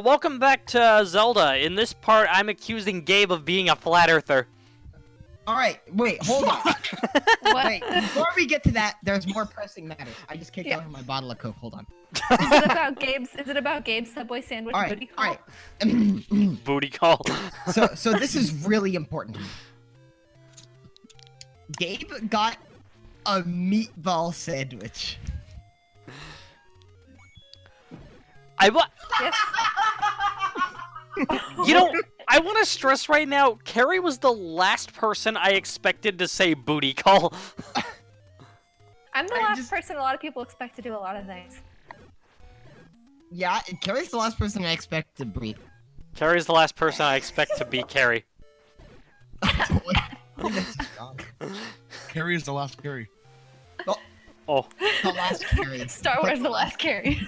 welcome back to Zelda. In this part, I'm accusing Gabe of being a flat earther. Alright, wait, hold on. What? Wait, before we get to that, there's more pressing matters. I just kicked out my bottle of Coke, hold on. Is it about Gabe's Subway sandwich booty call? Alright. Booty call. So this is really important to me. Gabe got a meatball sandwich. Yes. You know, I want to stress right now, Carrie was the last person I expected to say booty call. I'm the last person a lot of people expect to do a lot of things. Yeah, Carrie's the last person I expect to breathe. Carrie's the last person I expect to be Carrie. Carrie is the last Carrie. Oh. The last Carrie. Star Wars the last Carrie.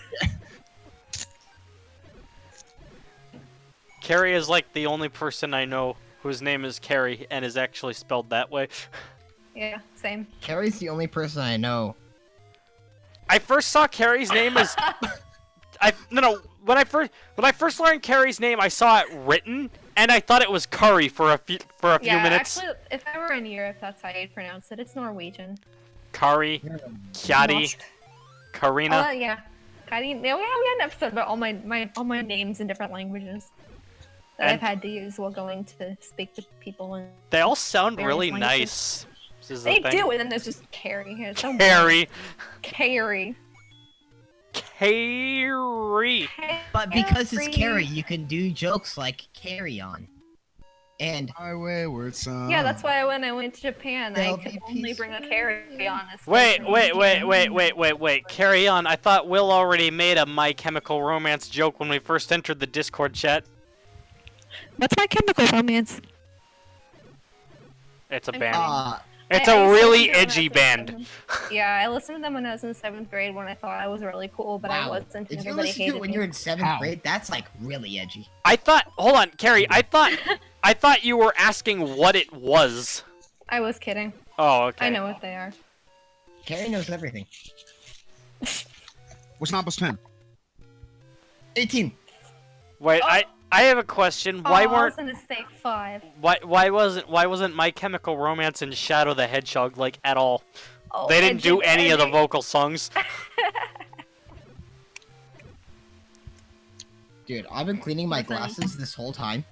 Carrie is like the only person I know whose name is Carrie and is actually spelled that way. Yeah, same. Carrie's the only person I know. I first saw Carrie's name as when I first learned Carrie's name, I saw it written and I thought it was curry for a few minutes. Actually, if I were in Europe, that's how you'd pronounce it. It's Norwegian. Kari, Kjadi, Karina. Oh yeah, Kari. Yeah, we had an episode about all my names in different languages that I've had to use while going to speak to people in. They all sound really languages. nice. They do, and then there's just Carrie. It's so Carrie. Carrie. Carrie. But because it's Carrie, you can do jokes like carry on. And My wayward son. Yeah, that's why when I went to Japan, I They'll could be only bring a carry on. Wait. Carry on. I thought Will already made a My Chemical Romance joke when we first entered the Discord chat. What's My Chemical Romance? It's a band. It's I a really listened to them edgy when I was in band. Yeah, I listened to them when I was in 7th grade when I thought I was really cool, but I wasn't. And if you everybody listen to hated it when me. you're in 7th grade, that's like really edgy. I thought. Hold on, Carrie. I thought you were asking what it was. I was kidding. Oh, okay. I know what they are. Carrie knows everything. What's 9 plus 10? 18. Wait, I have a question. Why I weren't? was gonna say 5. Why wasn't My Chemical Romance and Shadow the Hedgehog like at all? Oh, They didn't do any of the vocal songs. Dude, I've been cleaning my glasses this whole time.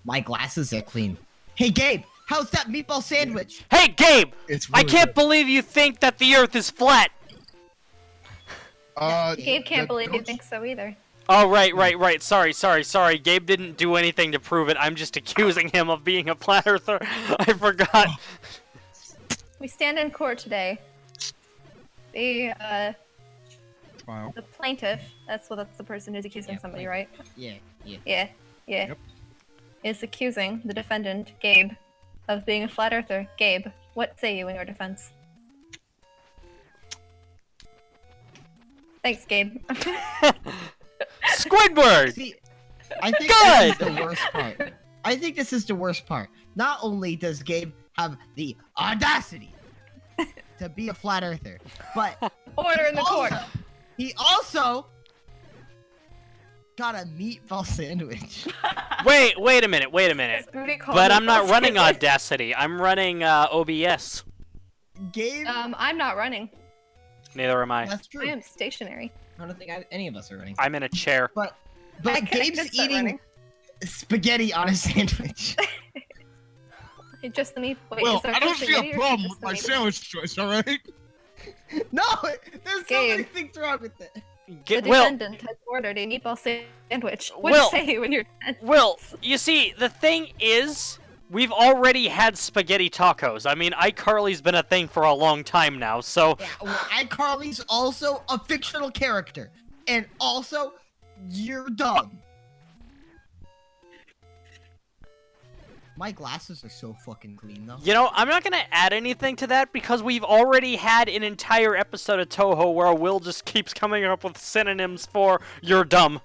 My glasses are clean. Hey, Gabe, how's that meatball sandwich? Hey, Gabe! It's I really can't good. believe you think that the Earth is flat. Gabe can't believe you think so either. Oh, right. Sorry. Gabe didn't do anything to prove it. I'm just accusing him of being a flat earther. I forgot. We stand in court today. The plaintiff, that's the person who's accusing somebody, right? Yeah. Yep. Is accusing the defendant, Gabe, of being a flat earther. Gabe, what say you in your defense? Thanks, Gabe. Squidward! See, I think Good! this is the worst part. I think this is the worst part. Not only does Gabe have the audacity to be a flat earther, but Order in the court. he also got a meatball sandwich. Wait a minute. Booty call But I'm not meatball running sandwich. Audacity. I'm running OBS. Gabe, I'm not running. Neither am I. that's true. I am stationary. I don't think any of us are running. I'm in a chair. But I connected Gabe's to eating running. spaghetti on a sandwich. Just the meat. Wait, Well, is there I don't just see spaghetti a or problem just with the my meat? sandwich choice, alright? No, there's so many Gabe. things wrong with it. The Will, defendant has ordered a meatball sandwich. What Will. say you in your defense? Will, you see, the thing is, we've already had spaghetti tacos. I mean, iCarly's been a thing for a long time now, so... Yeah, well, iCarly's also a fictional character. And also, you're dumb. My glasses are so fucking clean, though. You know, I'm not gonna add anything to that because we've already had an entire episode of Toho where Will just keeps coming up with synonyms for "you're dumb."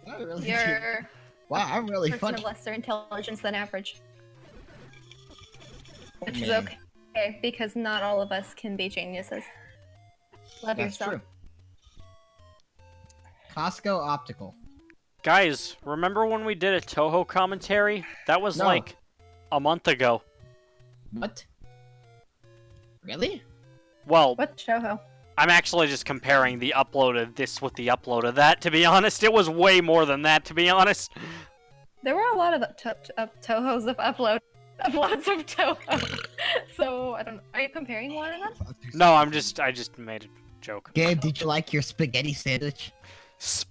I really do. You're Wow, I'm really a person funny. of lesser intelligence than average. Which is Man. okay, because not all of us can be geniuses. Love That's yourself. true. Costco Optical. Guys, remember when we did a Toho commentary? That was No. like a month ago. What? Really? Well, What's Shoho? I'm actually just comparing the upload of this with the upload of that, to be honest. It was way more than that, to be honest. There were a lot of Tohos of uploads of Toho. So I don't. Are you comparing one of them? No, I just made a joke. Gabe, did you like your spaghetti sandwich?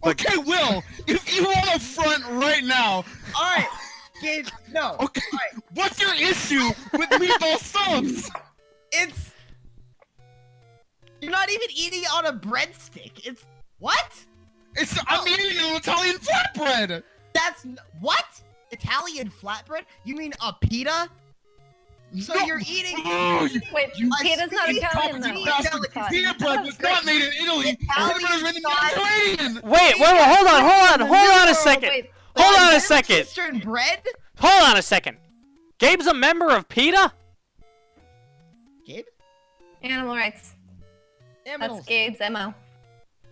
Okay, Will, if you want to front right now, Alright, Gabe, no. okay, what's your issue with meatball subs? It's... You're not even eating on a breadstick. It's... What? I'm eating an Italian flatbread. That's... What? Italian flatbread? You mean a pita? So No. you're eating... Oh, Wait, pita's not speak Italian though. competent Bastard, delicacy. pita bread was not made in Italy. Pita bread was made in the Mediterranean. Wait, hold on a second. Wait, Hold on a Middle second. Eastern bread? Hold on a second. Gabe's a member of PETA? Gabe? animal rights. Aminals. That's Gabe's MO.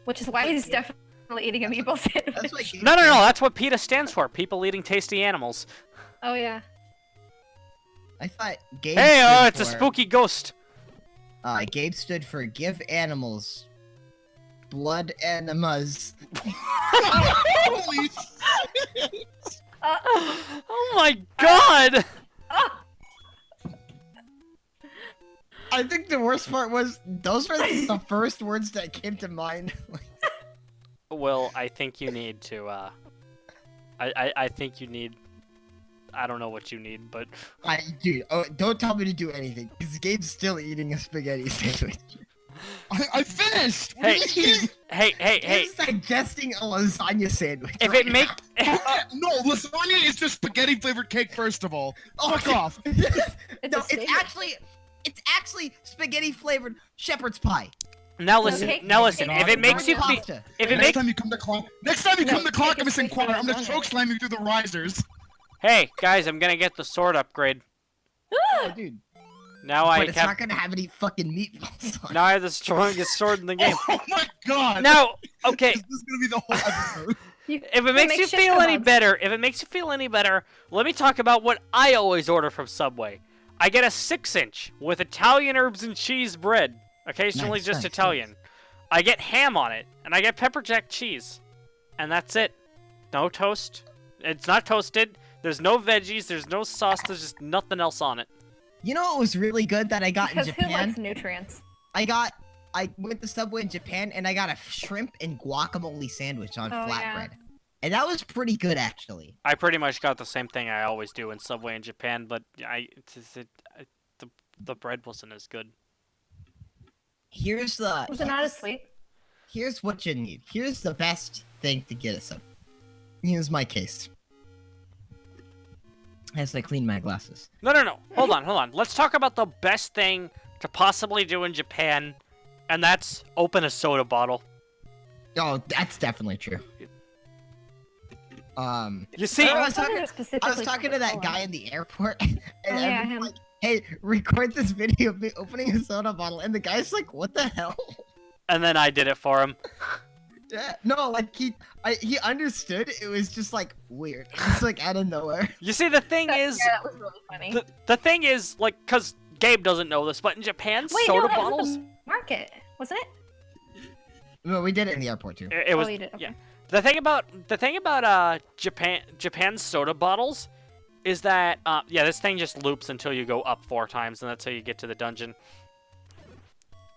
Which is why he's definitely eating a meatball sandwich. That's what Gabe No, said. that's what PETA stands for. People eating tasty animals. Oh yeah. I thought Gabe Hey, stood it's a for- spooky ghost. Gabe stood for give animals blood enemas. Holy shit. Oh my god! I think the worst part was those were the first words that came to mind. Will, I think you need to, I think you need... I don't know what you need, but... Dude, don't tell me to do anything, because Gabe's still eating a spaghetti sandwich. I finished. What Hey, do you mean? hey! Gabe's digesting a lasagna sandwich. If right it make... No, lasagna is just spaghetti flavored cake. First of all, Oh, fuck off. It's no, a steak. it's actually spaghetti flavored shepherd's pie. Now listen, Okay. if it makes you feel... Pasta. If it Next makes... time you come to Clackamas take a Inquirer, I'm gonna steak choke slam you through the risers. Hey, guys, I'm gonna get the sword upgrade. Oh, dude. Now But I it's have... not gonna have any fucking meatballs on it. Now I have the strongest sword in the game. Oh my god. Now, okay, This is gonna be the whole episode. if it makes you makeshift feel any kebabs. better, let me talk about what I always order from Subway. I get a 6-inch with Italian herbs and cheese bread, occasionally Nice, just nice, Italian. I get ham on it, and I get pepper jack cheese. And that's it. No toast. It's not toasted. There's no veggies, there's no sauce, there's just nothing else on it. You know what was really good that I got Because in who Japan? likes nutrients? I went to Subway in Japan and I got a shrimp and guacamole sandwich on Oh, yeah. flatbread. And that was pretty good, actually. I pretty much got the same thing I always do in Subway in Japan, but the bread wasn't as good. Here's the... Was it not as sweet? Here's what you need. Here's the best thing to get us up. Here's my case. As I clean my glasses. No. Hold on. Let's talk about the best thing to possibly do in Japan, and that's open a soda bottle. Oh, that's definitely true. You see, I was thought talking- it was specifically I was talking to that for guy in the airport, and Oh, yeah, everyone's him. like, "Hey, record this video of me opening a soda bottle," and the guy's like, "What the hell?" and then I did it for him. Yeah, no, like he understood. It was just like weird. It's like out of nowhere. You see, the thing is, Yeah, that was really funny. the thing is, like, cause Gabe doesn't know this, but in Japan, Wait, soda no, that bottles, was at the market, wasn't it? No, we did it in the airport too. it was, Oh, you did. Okay. yeah. The thing about Japan's soda bottles is that this thing just loops until you go up 4 times, and that's how you get to the dungeon.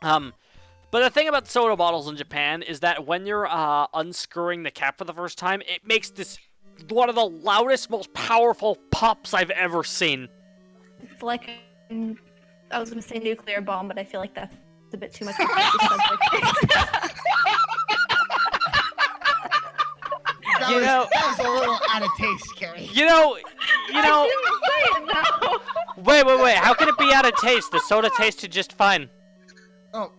But the thing about soda bottles in Japan is that when you're unscrewing the cap for the first time, it makes this one of the loudest, most powerful pops I've ever seen. It's like I was gonna say nuclear bomb, but I feel like that's a bit too much. Of a subject. That was a little out of taste, Carrie. You know. I didn't say it though. Wait. How can it be out of taste? The soda tasted just fine. Oh,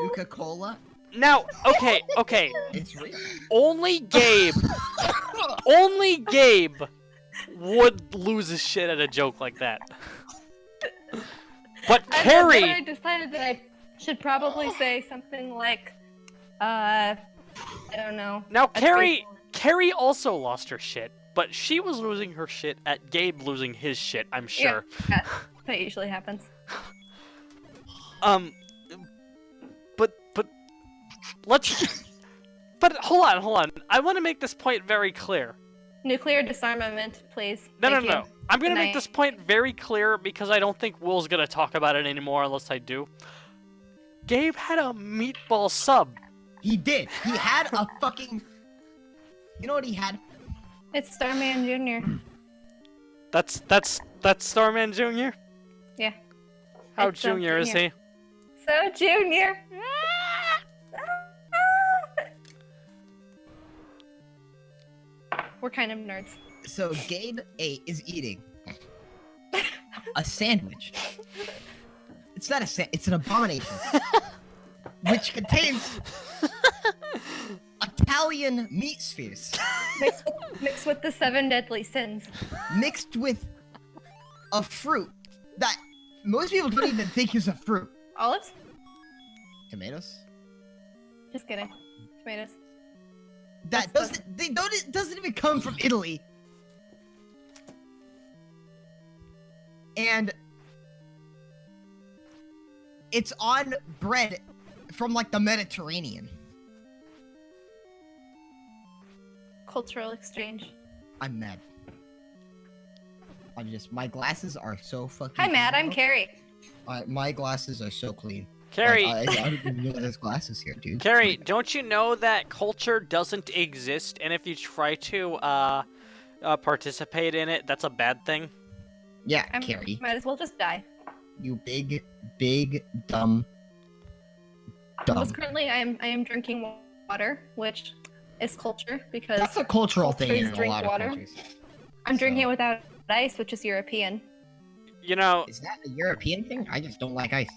Nuka Cola. Now, okay. It's real. Only Gabe would lose his shit at a joke like that. But I Carrie, decided that I should probably say something like, I don't know. Now, That's Carrie also lost her shit, but she was losing her shit at Gabe losing his shit, I'm sure. Yeah, that usually happens. But let's. But hold on. I want to make this point very clear. Nuclear disarmament, please. No. Thank you. I'm gonna Good make night. this point very clear because I don't think Will's gonna talk about it anymore unless I do. Gabe had a meatball sub. He did. He had a fucking. You know what he had? It's Starman Jr. That's Starman Jr. Yeah. How It's junior is he? So Junior. We're kind of nerds. So Gabe is eating a sandwich. It's not it's an abomination. Which contains Italian meat spheres Mixed with the 7 deadly sins. mixed with a fruit that most people don't even think is a fruit. Olives? Tomatoes? Just kidding. Tomatoes. That doesn't even come from Italy. And it's on bread from like the Mediterranean. Cultural exchange. I'm mad. My glasses are so fucking Hi, Matt. I'm clean Carrie. now. My glasses are so clean. Carrie, Like, I don't even know there's glasses here, dude. Carrie, don't you know that culture doesn't exist, and if you try to participate in it, that's a bad thing? Yeah, I Carrie. might as well just die. You big, dumb. Most currently, I am drinking water, which is culture because That's a cultural thing cultures in a drink lot water. of countries. I'm drinking it So- without ice, which is European. You know, Is that a European thing? I just don't like ice.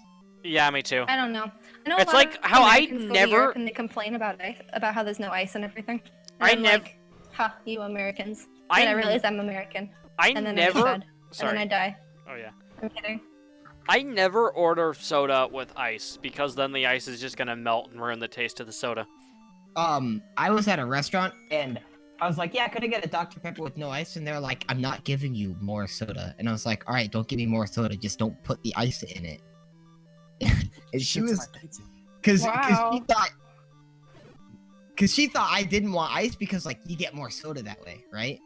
yeah, me too. I don't know. I know It's a lot like of how I Americans go to never- Europe and they complain about ice, about how there's no ice and everything. And I I'm nev- like, ha, you Americans. I And I n- realize I'm American. I And then never. I get sad. And Sorry. then I die. Oh yeah. I'm kidding. I never order soda with ice because then the ice is just gonna melt and ruin the taste of the soda. I was at a restaurant and I was like, yeah, could I get a Dr. Pepper with no ice? And they're like, I'm not giving you more soda. And I was like, all right, don't give me more soda. Just don't put the ice in it. And she was, because Wow. she thought I didn't want ice because like you get more soda that way, right?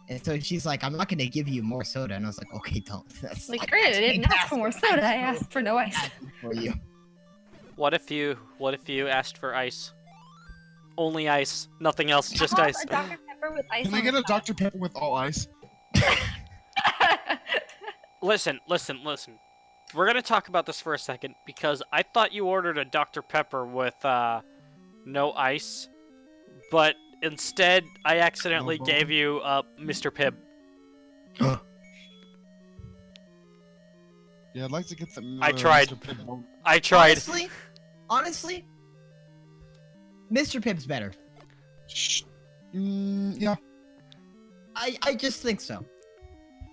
And so she's like, I'm not gonna give you more soda. And I was like, okay, don't. That's Like, great, I didn't ask for more soda. I asked for no ice. for you. What if you asked for ice? Only ice, nothing else, just How about ice. a Dr. Pepper with ice Can I on get the a Dr. Pepper with all ice? top? Listen. We're gonna talk about this for a second because I thought you ordered a Dr. Pepper with no ice, but instead I accidentally gave you Mr. Pibb. Yeah, I'd like to get the. I tried. Mr. Pibb. I tried. Honestly, Mr. Pibb's better. Yeah. I just think so.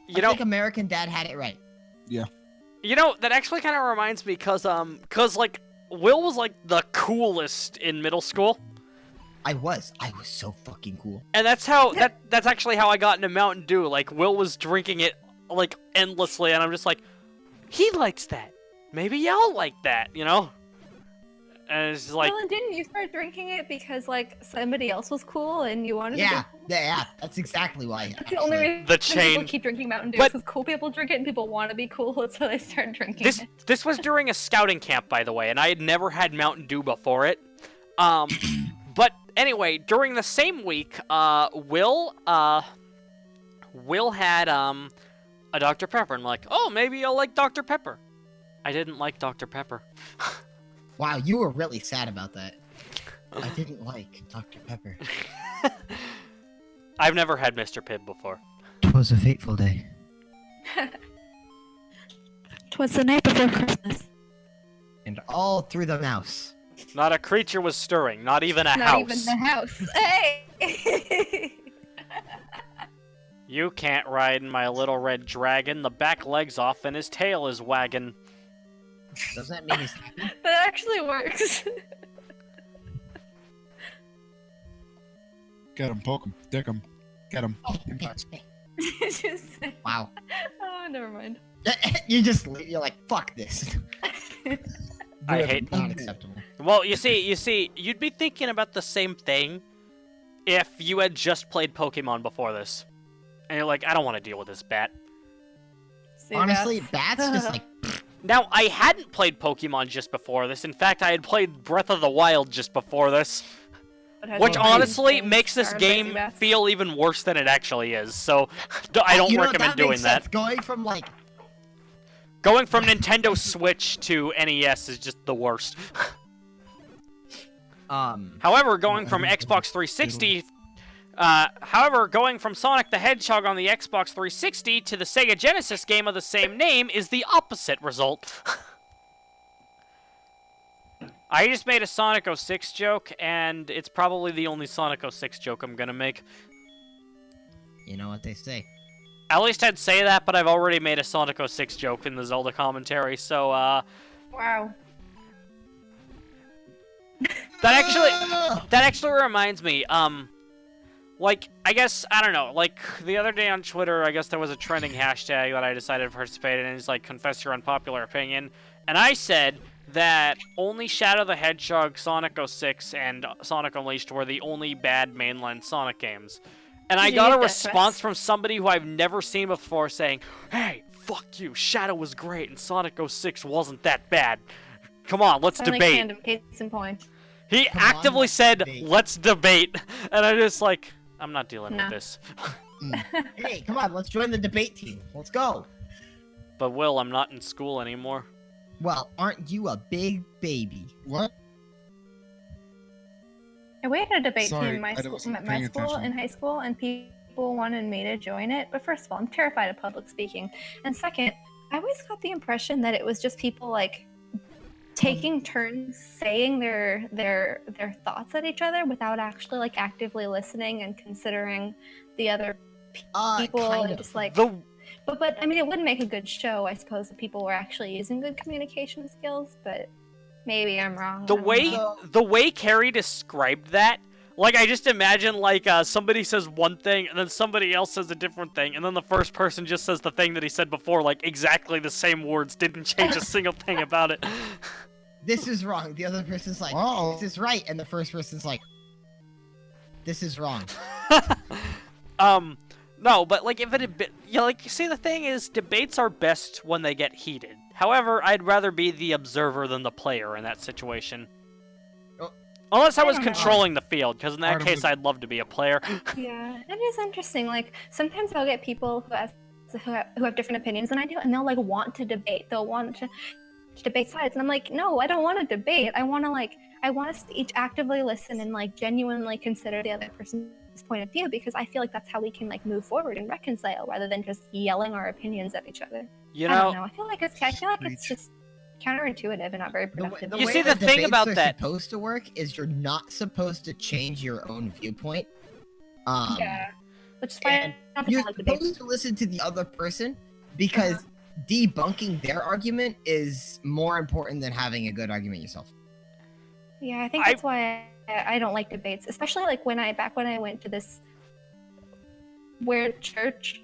You I know, think American Dad had it right. you know that actually kind of reminds me cause like Will was like the coolest in middle school. I was so fucking cool. And that's actually how I got into Mountain Dew. Like, Will was drinking it, like, endlessly, and I'm just like, he likes that. Maybe I'll like that, you know? And it's just like, Well, and didn't you start drinking it because, like, somebody else was cool and you wanted to Yeah, be yeah, that's exactly why. That's the only reason The people chain. keep drinking Mountain Dew But- because cool people drink it and people want to be cool, so they start drinking this it. this was during a scouting camp, by the way, and I had never had Mountain Dew before it. But anyway, during the same week, Will had, a Dr. Pepper, and I'm like, oh, maybe you'll like Dr. Pepper. I didn't like Dr. Pepper. Wow, you were really sad about that. I didn't like Dr. Pepper. I've never had Mr. Pibb before. 'Twas a fateful day. 'Twas the night before Christmas. And all through the mouse. Not a creature was stirring, not even a Not house. even the house. Hey! You can't ride my little red dragon. The back leg's off and his tail is wagging. Doesn't that mean he's happy? That actually works. Get him, poke him, dick him, get him. Just, Wow. oh, never mind. You're like, fuck this. I hate. Not acceptable. Well, you see, you'd be thinking about the same thing if you had just played Pokemon before this, and you're like, I don't want to deal with this bat. See, Honestly, that's- bats just like. Now, I hadn't played Pokemon just before this. In fact, I had played Breath of the Wild just before this. It has Which all kinds of honestly things makes this starred by game Zubats. feel even worse than it actually is, so I don't You know, recommend that doing makes that. sense. Going from like. Going from Nintendo Switch to NES is just the worst. However, going from Xbox 360... however, going from Sonic the Hedgehog on the Xbox 360 to the Sega Genesis game of the same name is the opposite result. I just made a Sonic 06 joke, and it's probably the only Sonic 06 joke I'm gonna make. You know what they say. At least I'd say that, but I've already made a Sonic 06 joke in the Zelda commentary, so, Wow. that actually reminds me, like, I guess, I don't know, like, the other day on Twitter, I guess there was a trending hashtag that I decided to participate in, and it's like, confess your unpopular opinion, and I said that only Shadow the Hedgehog, Sonic 06, and Sonic Unleashed were the only bad mainline Sonic games. And I Did you got a get that response threat? from somebody who I've never seen before saying, hey, fuck you, Shadow was great, and Sonic 06 wasn't that bad. Come on, let's Sound like debate. random case in point. He Come on, actively let's said, debate. let's debate. And I'm just like, I'm not dealing Nah. with this. Hey, come on, let's join the debate team. Let's go. But Will, I'm not in school anymore. Well, aren't you a big baby? What? We had a debate Sorry, team in my I school, wasn't my paying school attention. in high school, and people wanted me to join it. But first of all, I'm terrified of public speaking, and second, I always got the impression that it was just people like taking turns saying their thoughts at each other without actually like actively listening and considering the other people, Kind and of. just like. The But I mean, it would make a good show, I suppose, if people were actually using good communication skills. But maybe I'm wrong. The I don't way know. the way Carrie described that, like I just imagine like somebody says one thing and then somebody else says a different thing, and then the first person just says the thing that he said before, like exactly the same words, didn't change a single thing about it. This is wrong. The other person's like, Wow. this is right. And the first person's like, this is wrong. No, but like if it had been, you know, like see the thing is, debates are best when they get heated. However, I'd rather be the observer than the player in that situation. Oh. Unless I I was don't know. controlling the field, because in that Part of case the- I'd love to be a player. Yeah, it is interesting. Like sometimes I'll get people who have different opinions than I do, and they'll like want to debate. They'll want to debate sides, and I'm like, no, I don't want to debate. I want us to each actively listen and like genuinely consider the other person's point of view, because I feel like that's how we can like move forward and reconcile, rather than just yelling our opinions at each other. You I don't know, know. I feel like it's just counterintuitive and not very The, productive. You way see, the that thing debates about are that- supposed to work is you're not supposed to change your own viewpoint. Yeah, which is why and I don't think You're I like debates. supposed to listen to the other person because debunking their argument is more important than having a good argument yourself. Yeah, I think that's why I don't like debates, especially like when I went to this weird church.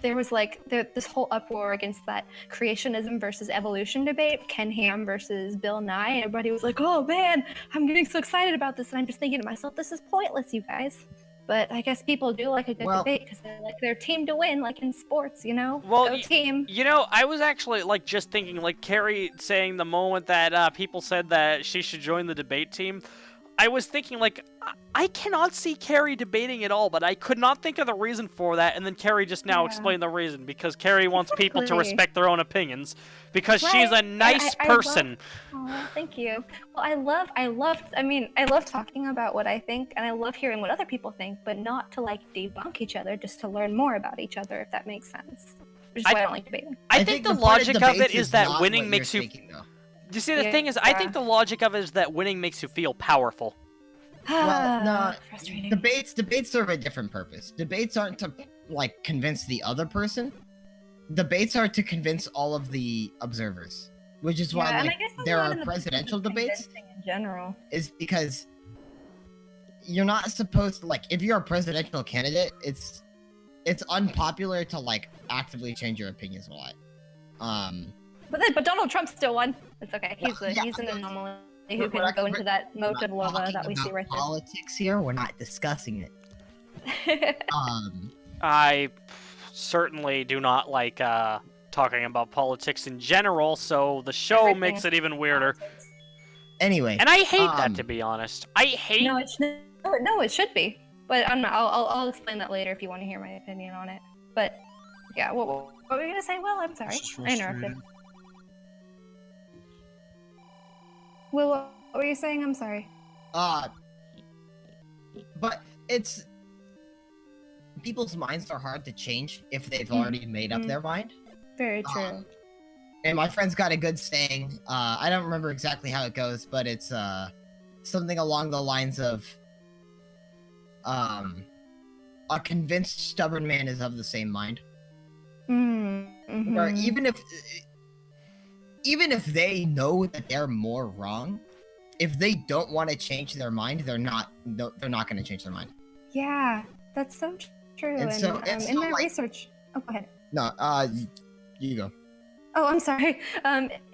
There was like this whole uproar against that creationism versus evolution debate, Ken Ham versus Bill Nye, and everybody was like, "Oh man, I'm getting so excited about this," and I'm just thinking to myself, "This is pointless, you guys." But I guess people do like a good Well- debate because they like their team to win, like in sports, you know. Well, Go team. you know, I was actually like just thinking, like Carrie saying the moment that people said that she should join the debate team. I was thinking, like, I cannot see Carrie debating at all, but I could not think of the reason for that, and then Carrie just now Yeah. explained the reason, because Carrie wants people to Exactly. respect their own opinions, because she's a Right, nice I love- person. Oh, thank you. Well, I love talking about what I think, and I love hearing what other people think, but not to like debunk each other, just to learn more about each other, if that makes sense. Which is I- why I don't like debating. I think the point logic of debates it is that not winning what makes you're you... thinking, though. You see, the thing is, I think the logic of it is that winning makes you feel powerful. Well, no, Frustrating. debates serve a different purpose. Debates aren't to like convince the other person. Debates are to convince all of the observers, which is why Yeah, and like I guess that's there one are of the presidential purposes of debates. convincing in general. Is because you're not supposed to, like, if you're a presidential candidate, it's unpopular to, like, actively change your opinions a lot. But Donald Trump still won. It's okay. He's Yeah, an anomaly we're who can not- go into that mode of lava talking that we see about right politics here. We're not discussing it. there. I certainly do not like talking about politics in general, so the show Everything makes it even weirder. Anyway, And I hate that, to be honest. I hate. No, it should be. But I'm not. I'll explain that later if you want to hear my opinion on it. But yeah, what were you gonna say? Will, I'm sorry, It's just I interrupted. frustrating. Will, what were you saying? I'm sorry. but it's people's minds are hard to change if they've already made up their mind. Very true. And my friend's got a good saying. I don't remember exactly how it goes, but it's something along the lines of a convinced stubborn man is of the same mind. Where even if they know that they're more wrong, if they don't want to change their mind, they're not going to change their mind. Yeah, that's so true. And so- and in so, my like- research, oh, go ahead. No, you go. Oh, I'm sorry.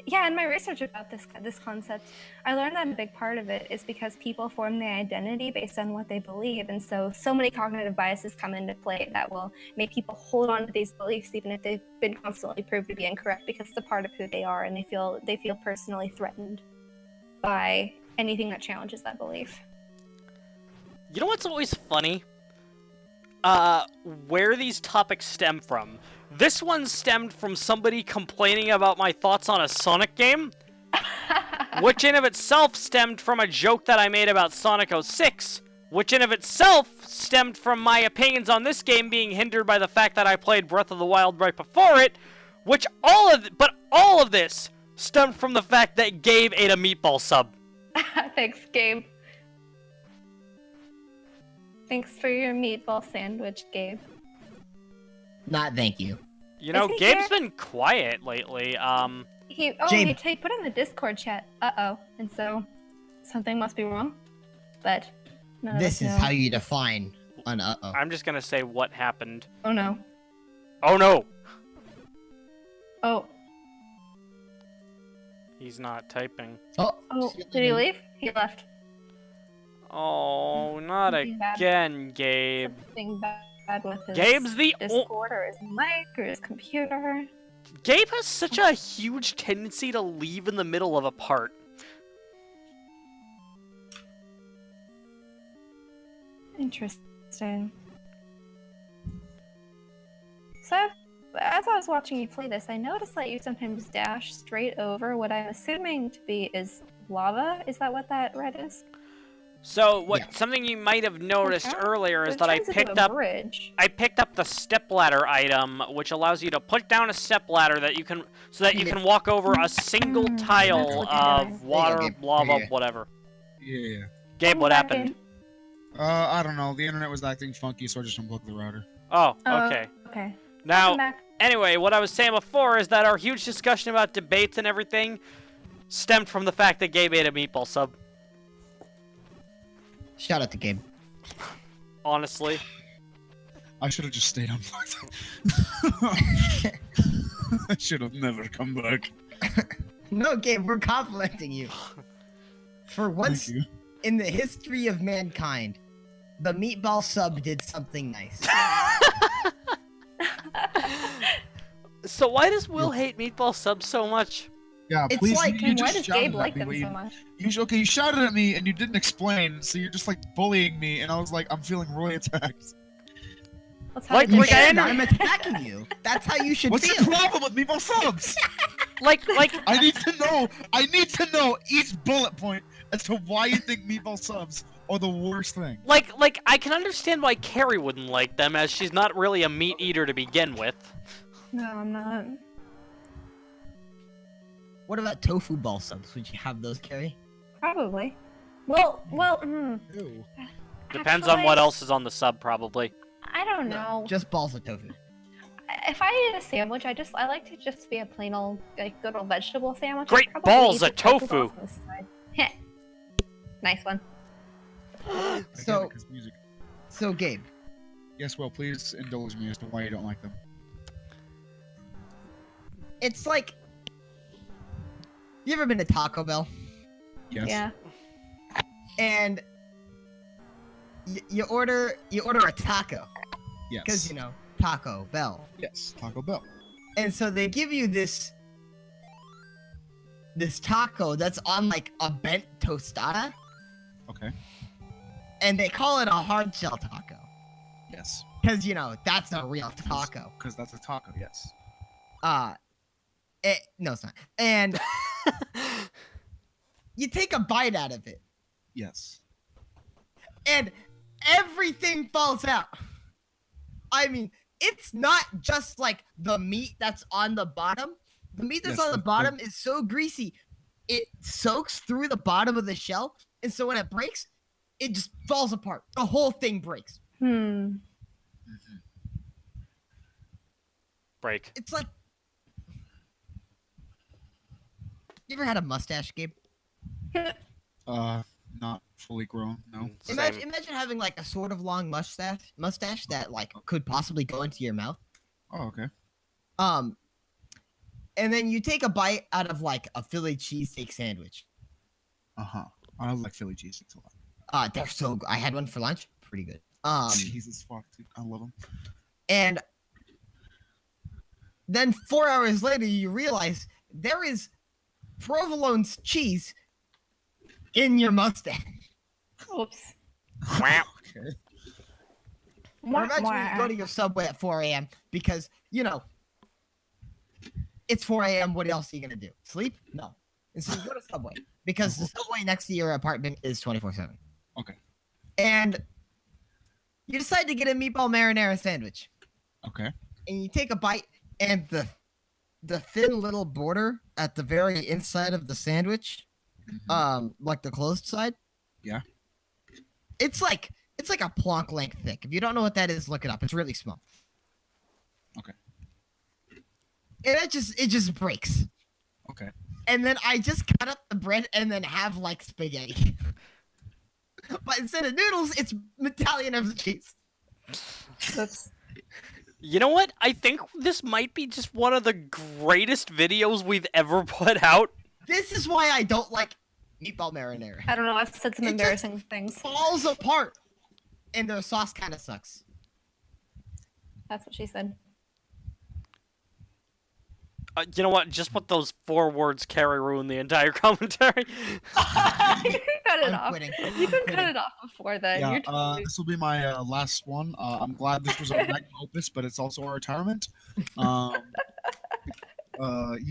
Yeah, in my research about this concept, I learned that a big part of it is because people form their identity based on what they believe, and so many cognitive biases come into play that will make people hold on to these beliefs even if they've been constantly proved to be incorrect because it's a part of who they are, and they feel personally threatened by anything that challenges that belief. You know what's always funny? Where these topics stem from. This one stemmed from somebody complaining about my thoughts on a Sonic game, which in of itself stemmed from a joke that I made about Sonic 06, which in of itself stemmed from my opinions on this game being hindered by the fact that I played Breath of the Wild right before it, which all of this stemmed from the fact that Gabe ate a meatball sub. Thanks, Gabe. Thanks for your meatball sandwich, Gabe. Not thank you. You know, Is he Gabe's here? been quiet lately. He Jabe. put in the Discord chat. And so something must be wrong. But none of This us is know. how you define an uh-oh. I'm just gonna say what happened. Oh no. Oh no! Oh. He's not typing. Oh, Oh, did he leave? He left. Oh, not Something bad. again, Gabe. Something bad with his Gabe's the Discord or his mic or his computer. Gabe has such a huge tendency to leave in the middle of a part. Interesting. So, as I was watching you play this, I noticed that you sometimes dash straight over what I'm assuming to be is lava. Is that what that red is? So, Yeah. something you might have noticed Okay. earlier is It that I turns into picked a up bridge. the stepladder item, which allows you to put down a stepladder that you can walk over a single That's tile what you're of doing. water, Gabe. lava, Yeah. whatever. Yeah. Gabe, what Back happened? in. I don't know. The internet was acting funky, so I just unplugged the router. Oh, Oh, okay. Okay. Now, Welcome back. anyway, what I was saying before is that our huge discussion about debates and everything stemmed from the fact that Gabe ate a meatball sub. shout out to Gabe. Honestly. I should have just stayed unplugged. I should have never come back. No, Gabe, we're complimenting you. For once Thank you. in the history of mankind, the meatball sub did something nice. So why does Will hate meatball subs so much? Yeah, It's please. like- you And why just does shouted Gabe at like me, them but so much? you shouted at me and you didn't explain, so you're just like bullying me, and I was like, I'm feeling really attacked. Let's have Like, a You like, debate. said I'm attacking you. That's how you should What's feel. your problem with meatball subs? Like, I need to know each bullet point as to why you think meatball subs are the worst thing. like, I can understand why Carrie wouldn't like them, as she's not really a meat eater to begin with. No, I'm not. What about tofu ball subs? Would you have those, Carrie? Probably. Well, Ew. Depends on what else is on the sub, probably. I don't know. Just balls of tofu. If I eat a sandwich, I like to just be a plain old, like, good old vegetable sandwich. Great I'd probably balls eat of the tofu tofu. balls on the side. Heh. Nice one. So- 'cause music. So, Gabe, Yes, well, please indulge me as to why you don't like them. it's like, you ever been to Taco Bell? Yes. Yeah. And you order a taco, Yes. because you know Taco Bell, Yes. Taco Bell. and so they give you this taco that's on like a bent tostada, Okay. and they call it a hard shell taco, Yes. because you know that's a real taco. Because that's a taco. Yes. No, it's not. And you take a bite out of it, Yes. and everything falls out. I mean, it's not just like the meat that's on the bottom. The meat that's Yes, on the the- bottom is so greasy, it soaks through the bottom of the shell, and so when it breaks, it just falls apart. The whole thing breaks. Hmm. Break. It's like, you ever had a mustache, Gabe? Not fully grown. No. Same. Imagine having like a sort of long mustache that like could possibly go into your mouth. Oh, okay. And then you take a bite out of like a Philly cheesesteak sandwich. I like Philly cheesesteaks a lot. They're so good. I had one for lunch. Pretty good. Jesus fuck, dude. I love them. And then 4 hours later, you realize there is provolone's cheese in your mustache. Oops. Wow. Okay. Or imagine when you go to your Subway at 4 a.m. because, you know, it's 4 a.m. What else are you going to do? Sleep? No. And so you go to Subway because the Subway next to your apartment is 24/7. Okay. And you decide to get a meatball marinara sandwich. Okay. And you take a bite, and the thin little border at the very inside of the sandwich, like the closed side. Yeah. It's like a plonk length thick. If you don't know what that is, look it up. It's really small. Okay. And it just breaks. Okay. And then I just cut up the bread and then have like spaghetti. But instead of noodles, it's Italian of cheese. Oops. You know what? I think this might be just one of the greatest videos we've ever put out. This is why I don't like meatball marinara. I don't know. I've said some It just- embarrassing things. Falls apart, and their sauce kind of sucks. That's what she said. You know what? Just put those 4 words carry ruin the entire commentary. You can cut it I'm off. quitting. You I'm can cut quitting. it off before then. Yeah. You're totally... This will be my last one. I'm glad this was a magnum opus, but it's also a retirement. You know,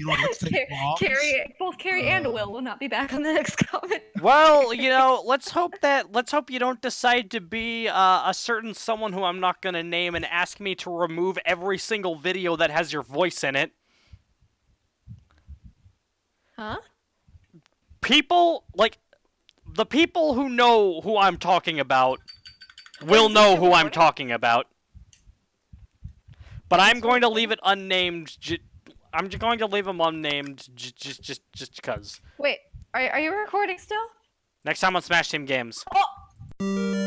let's take bombs. Both Carrie and Will not be back on the next comment. Well, you know, let's hope you don't decide to be a certain someone who I'm not gonna name and ask me to remove every single video that has your voice in it. Huh? People, like, the people who know who I'm talking about will is this know still who I'm recording? talking about. But I'm still going to leave it recording? unnamed. I'm just going to leave them unnamed just because. Wait, are you recording still? Next time on Smash Team Games. Oh!